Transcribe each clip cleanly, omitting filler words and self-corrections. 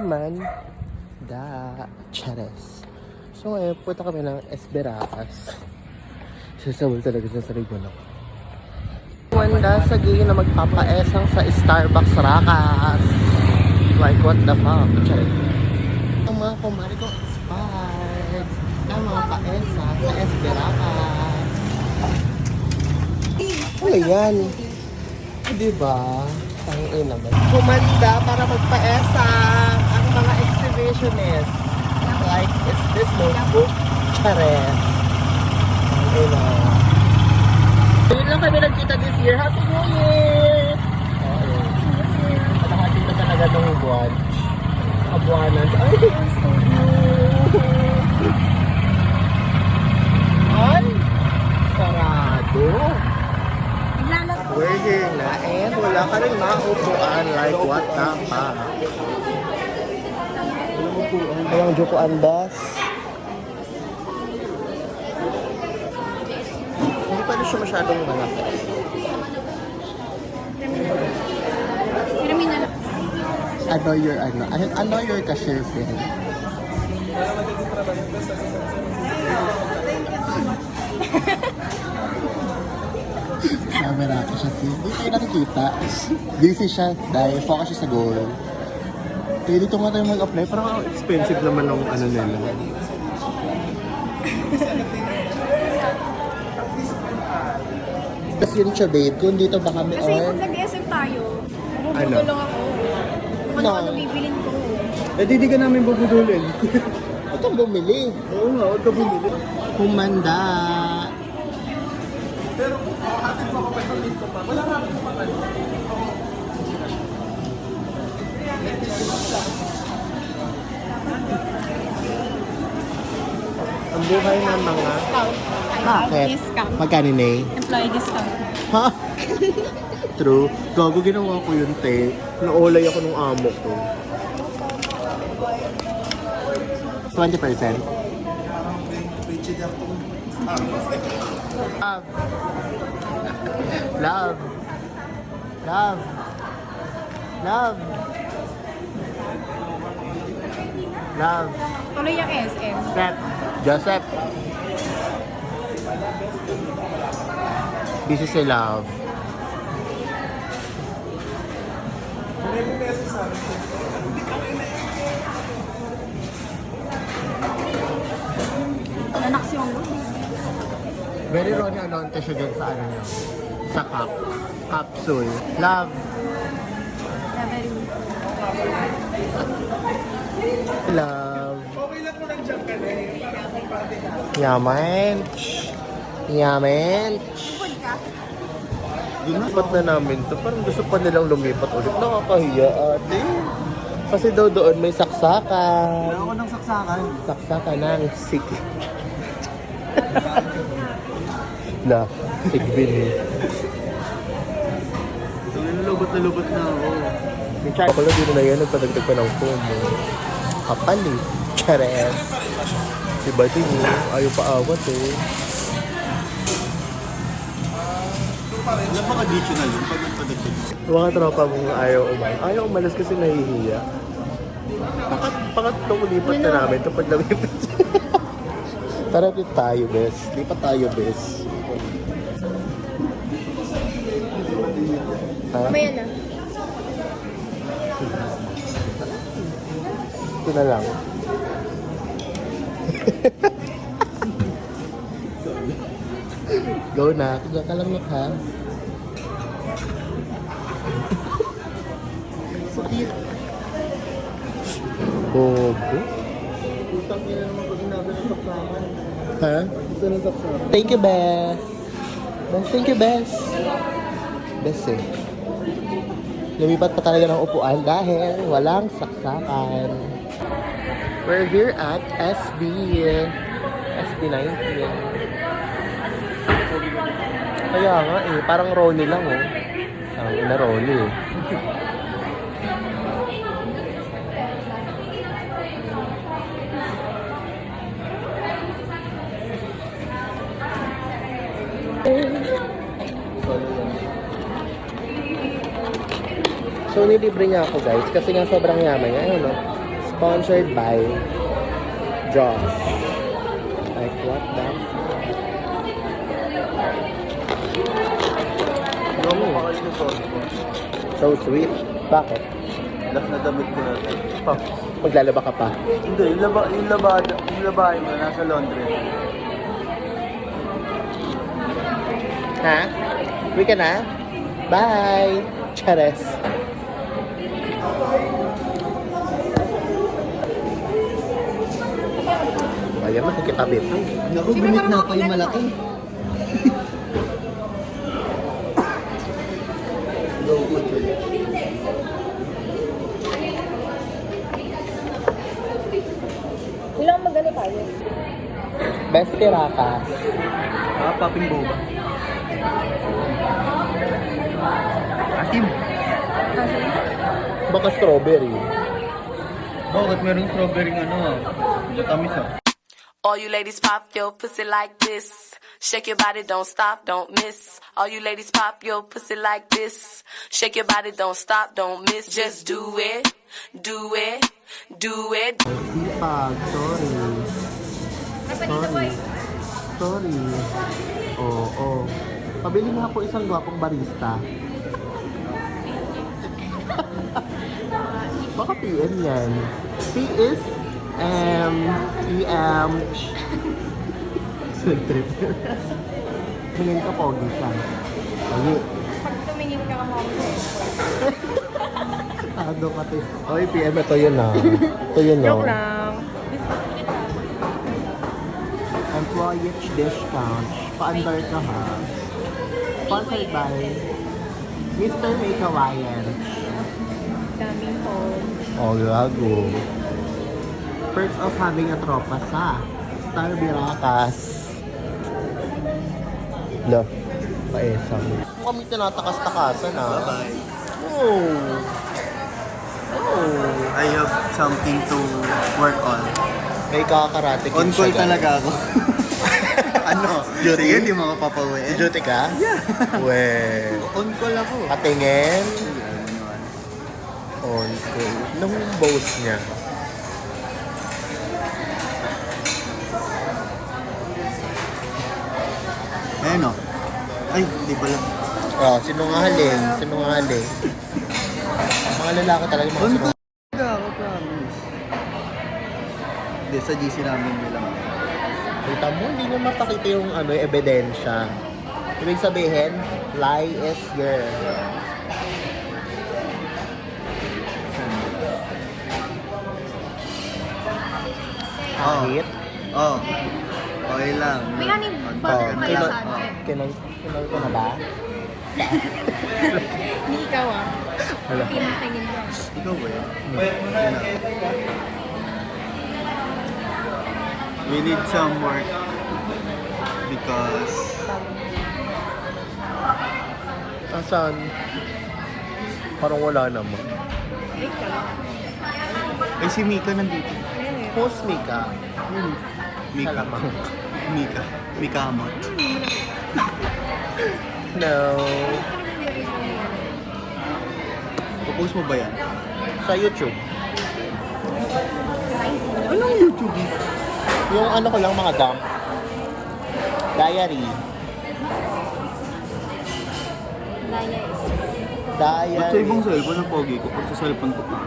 Kumanda Chares. So ngayon, punta kami ng Esperacas. Sasawal talaga sa sarili mo. Kumanda sa gigi na magpapaesang sa Starbucks Racas. Like what the fuck? Chares. Ang mga kumari kong inspired ng mga paesa sa Esperacas. Ano yan? Diba? Ang naman. Kumanda para magpaesa ang mga exhibitionist. Like, it's this notebook. Chares. Ang Ayun lang kami nagkita this year. Happy New Year! Kalahati na talaga ng buwan. Kabuanan. Ay, ang studio! Ay! Sarado! We're here na and wala ka rin maupuan like what the fuck. Walang jokoan bus. Hindi pa rin siya masyadong malaki. Ano your cashier friend? Camera ko siya. Hindi tayo nakikita. Busy siya dahil focus siya sa goal. Kaya dito nga tayo mag-apply. Parang expensive naman ng ano nila. Tapos yun siya babe, kung dito ba kami Kasi or... kung nag-SM tayo, Ano? bubudol lang ako. Kung ano bibilin ko. Eh, di ka namin bubudulin. Huwag kang bumili. Oo nga, huwag ka bumili. Kumanda. Ang buhay ng mga... Bakit? Discount. Magkano na eh? Employee discount. Ha? True. Gago, ginawa ko yun, te. Naolay ako nung amo ko. 20%. Love. Love. Love. Love. Tuloy yung SM. Seth. Joseph. Busy si Love. Anak si Onggo. Very Ronnie Alonte siya dyan sa ano niya. Sa capsule. Love. Love. Okay lang mo nandiyan ka na eh. Yaman. Yaman. Lumipat na namin to. Parang gusto pa nilang lumipat ulit. Nakakahiya ate. Kasi daw doon may saksakan. Wala ako ng saksakan. Saksakan ng sik. La, sigbin eh. So, nilulubot na ako. Yung chai pala dito na yan, nagpadagdag pa ng phone mo. Kapal eh. Chares. Diba din eh, ayaw pa awat eh. Wala pa additional yun pag nagpadagdag. Mga tropa mong ayaw umalis. Ayaw umalis kasi nahihiya. Pangatlong lipat na namin ito pag lumipat. Tara, lipat tayo, bes. Lipat tayo, bes. Ha? Mamaya na. Ito na lang. Go na. Tuga ka lang ha. Bobo. Utang niya naman pag inabi ng saksakan. Ha? Gusto ng saksakan. Thank you, Bes. Bes, thank you, Bes. Bes eh. Lumipat pa talaga ng upuan dahil walang saksakan. We're here at SB19. Kaya nga eh, parang Ronnie lang oh. Ang ina Ronnie eh. So, nilibre niya ako guys kasi nga sobrang yaman niya. Ayun, no? Sponsored by Josh. Like, what the Hindi mo makalis ng sauce ko. So sweet. Bakit? Last na damit ko na. Maglalaba ka pa. Hindi, yung labahin mo nasa laundry. Ha? Uwi ka na? Bye! Chares! Kaya mo, kitabit. Naku, binit na pa yung malaki. Ilang magano tayo? Best tirakas. Popping boba. Atim. Baka strawberry. Bakit merong strawberry tamis All you ladies pop your pussy like this. Shake your body, don't stop, don't miss. All you ladies pop your pussy like this. Shake your body, don't stop, don't miss. Just do it, do it, do it. Sipag, sorry. Sorry. Sorry. Oo. Pabili nga po isang gwapong barista. Baka PM yan. P is PM. Trip. Tingin ka, pogi ka. Pogi. Pag tumingin ka ka Tado ka to. Oy, PM, ito yun ah. Ito yun ah. Joke lang. Employee discount. Pa-under ka ha. Sponsored by Mr. Make Hawaiian. Daming po. Oh, gago. Perks of having a tropa sa Star Biracas. Lo, paesang. Kami tinatakas-takasan ah. Bye-bye. Oh. Oh. I have something to work on. May kakarate On call siya, talaga ako. Ano? Duty? Sige, hindi mo kapapauwi. Duty ka? Yeah. We. On call ako. Patingin. Ano? On call. Nung boss niya. Ayan o. Ay, hindi pala. Oh, sinungaling. Sinungaling. Mga lalaki talaga mga On sinungaling. call talaga ako, promise. Hindi, sa GC namin nila. Kita mo, hindi niya mapakita yung ebidensya. Ibig sabihin, lie is girl. Kahit? Oh. Okay lang. May ano yung On bakit call. pala Oh. sa akin? Kinol ko na ba? Hindi ikaw ah. Wala. Pinatangin ka. Ikaw ba yun? Yun na. We need some work because Asan? Parang wala naman. Wait ka lang. ay si Mika nandito. Post me ka. Mika. Salamang. Mika. Mika Amot. No. Popost mo ba yan? Sa YouTube. Anong YouTube? Yung ano ko lang mga dump. Diary. Diary. Ba't sa ibang cellphone ang pogi ko? Pag sa cellphone ko pa.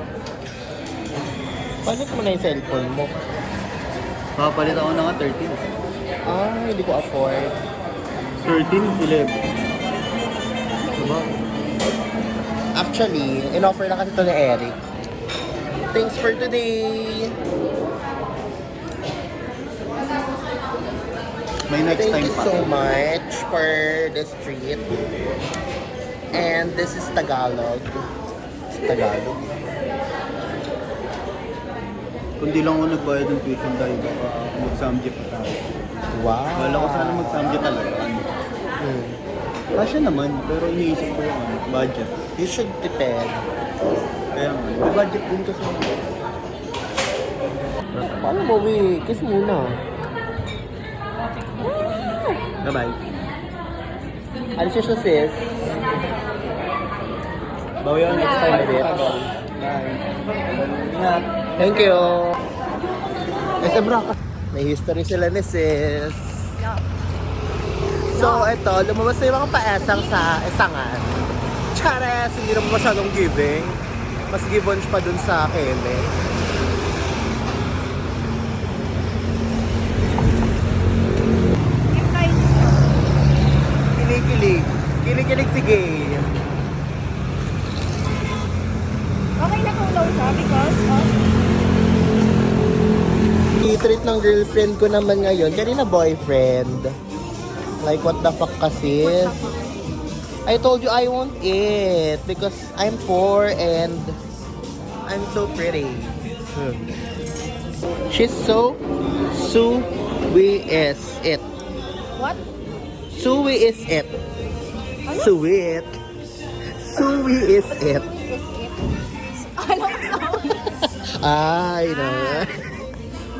Palit mo na yung cellphone mo. Papalit ako na nga 13. Ah, hindi ko afford. 13, 11. Diba? Actually, in-offer na kasi ito ni Eric. Thanks for today! May next Thank time you pa. so much for this treat. And this is Tagalog. It's Tagalog. Kung di lang ako nagbayad ng tuition dahil baka mag-samjip pa tayo. Wow! Wala ko sana mag-samjip talaga. Hmm. Kasya naman, pero iniisip ko yung budget. You should depend. Kaya nga, may budget din kasi. Paano mo, we? Kiss muna. Bye-bye. Alis siya sis. Bawi ako next time ulit. Ingat. Thank you. SM Rock. May history sila ni sis. So, eto, lumabas na yung mga paesang sa Esangan. Chares! Hindi naman masyadong giving. Mas gibbons pa dun sa Keme. Kinikilig. Kinikilig si Gay. Okay na kung low siya because of... I-treat ng girlfriend ko naman ngayon. Kanina boyfriend. Like, what the fuck kasi? I told you I won't eat because I'm poor and I'm so pretty. She's so Suwi is it. What? Suwi is it. Sweet. Suwi is it. Is it? Ano ka? Ay, na.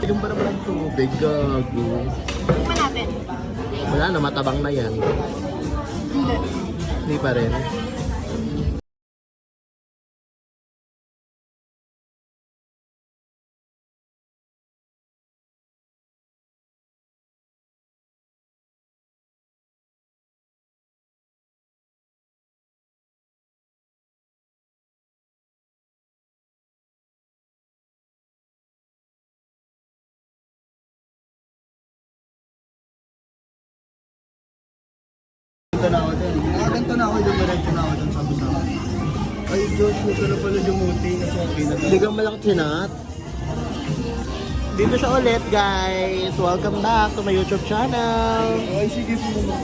Yung ba naman ang tubig, gago. Tingnan natin. Wala na, matabang na yan. Hindi pa rin. Ganto na ako dun. Ganto na ako dun. Diretso na ako dun sa Busama. Ay, Diyos, huwag ka na pala dumuti kasi okay na. Hindi kang malaki chinat. Dito siya ulit, guys. Welcome back to my YouTube channel. Ay, sige po naman.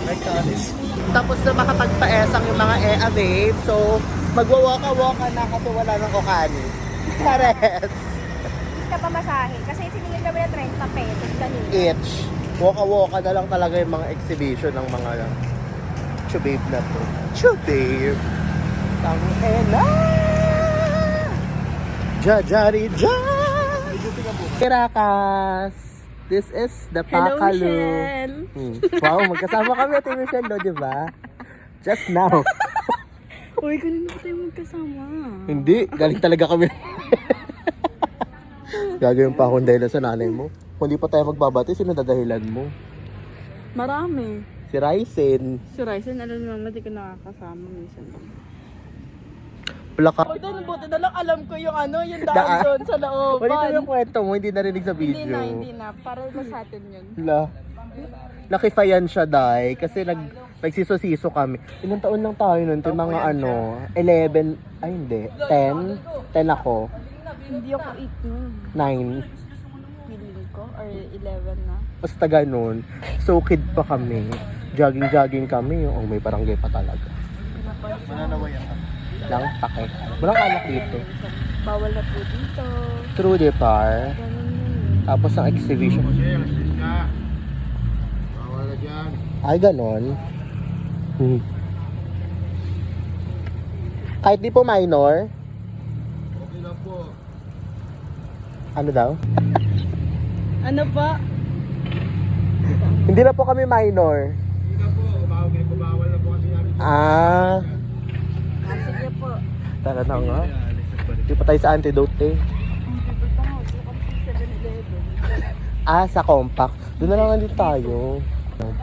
Ay, kanis. Tapos na makapagpaesang yung mga e-avape. So, magwawaka-waka na kasi wala ng okani. Chares! Ka pa masahe. Kasi siningil kami na 30 pesos kanina. Itch. Waka-waka na lang talaga yung mga exhibition ng mga chubabe na to. Chubabe! Tangena! Jajari Jan! Kirakas! This is the Pakalu. Wow, magkasama kami at Michelle, no, di ba? Just now. Uy, kanina pa tayo magkasama. Hindi, galing talaga kami. Gagawin pa akong dahilan sa nanay mo. Kung di pa tayo magbabati, sino dadahilan mo? Marami. Si Ryzen. Si Ryzen, alam naman, di ko nakakasama minsan lang. Plaka. Uy, doon, buti na lang alam ko yung ano, yung Daan. daan doon sa looban. Wala yung kwento mo, hindi narinig sa video. Hindi na. Para na sa atin yun. La. Nakifayan siya, Day, kasi nagsisiso kami. Ilang taon lang tayo nun? Ito mga 11, ay hindi, 10? 10 ako. Hindi ako 8 nun. 9. Feeling ko. Or 11 na. Basta ganun. So, kid pa kami. Jogging kami. Oh, may barangay pa talaga. Mananawayan ka. Lang, pake. Walang alak dito. Bawal na po dito. True de par. Ganun yun. Tapos ang exhibition. Bawal na dyan. Ay, ganon. Kahit di po minor. Okay lang po. Ano daw? Ano pa? Hindi na po kami minor. Hindi na po. Bawal na po kasi namin. Ah. Sige po. Tara na nga. Di pa tayo sa antidote eh. Pupunta nga. Doon kami sa 7-Eleven. Ah, sa compact. Doon na lang din tayo.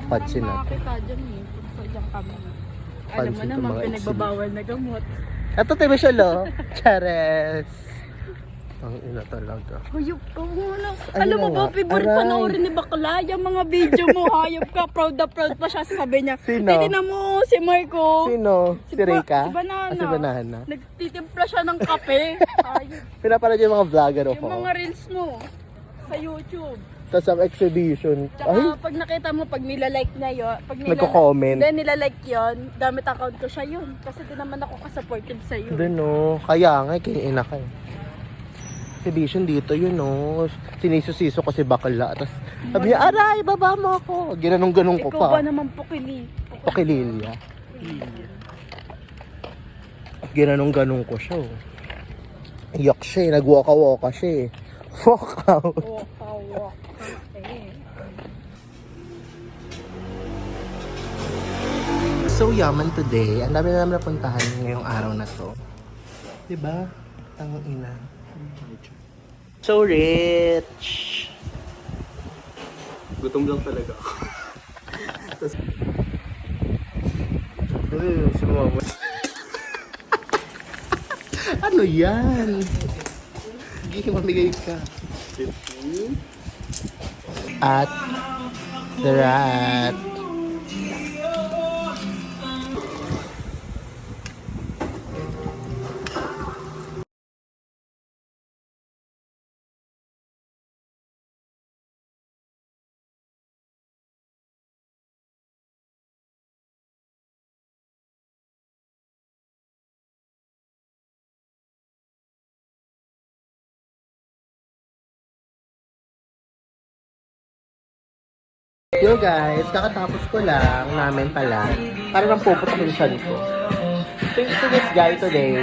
Pansin natin. Makakita dyan eh. Sa dyan kami. Alam mo Pansin itong naman, mga pinagbabawal na gamot. Ito, tayo Michelle, oh. Chares. Ang ina talaga. Hayop ka muna. Ayun Alam mo na ba, nga. favorite Aray. panoorin ni Bakla, yung mga video mo, hayop ka, proud na proud pa siya, sabi niya. Sino? Titignan mo si Marco. Sino? Si Rika? Si Banana. Ah, si Banana. Nagtitimpla siya ng kape. Hayop. Pinapanood yung mga vlogger Yung ko. mga reels mo sa YouTube. Tapos ang exhibition. Tsaka Ay, pag nakita mo, pag nilalike na yun, pag Nagko-comment. Then nilalike yun, gamit account ko siya yun. Kasi di naman ako kasupportive sa iyo. doon oh. Kaya nga, kiniina ka eh. Exhibition dito yun oh. Sinisusiso ko si bakla. Tapos sabi niya, aray, baba mo ako. Ginanong-ganong ko Ikaw ba pa. naman pukili? Pakililya. Ginanong-ganong ko siya oh. Iyak siya eh. Nagwaka-waka siya eh. Walk out. Walk. Okay. So yaman today. Ang dami na namin napuntahan ngayong araw na to. Diba? Ang ina. So rich! Gutom lang talaga. Sumama. Ano yan? Sige, mamigay ka. At the rat. Yo guys, kakatapos ko lang namin pala. Para nang puputok yung siya ko. Thanks to this guy today.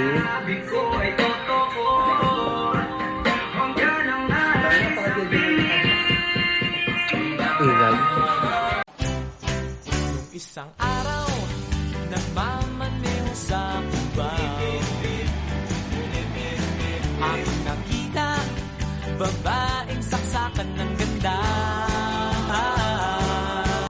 Ingay. Isang araw, nagmamaneho sa Cubao. Aking nakita, babaeng saksakan ng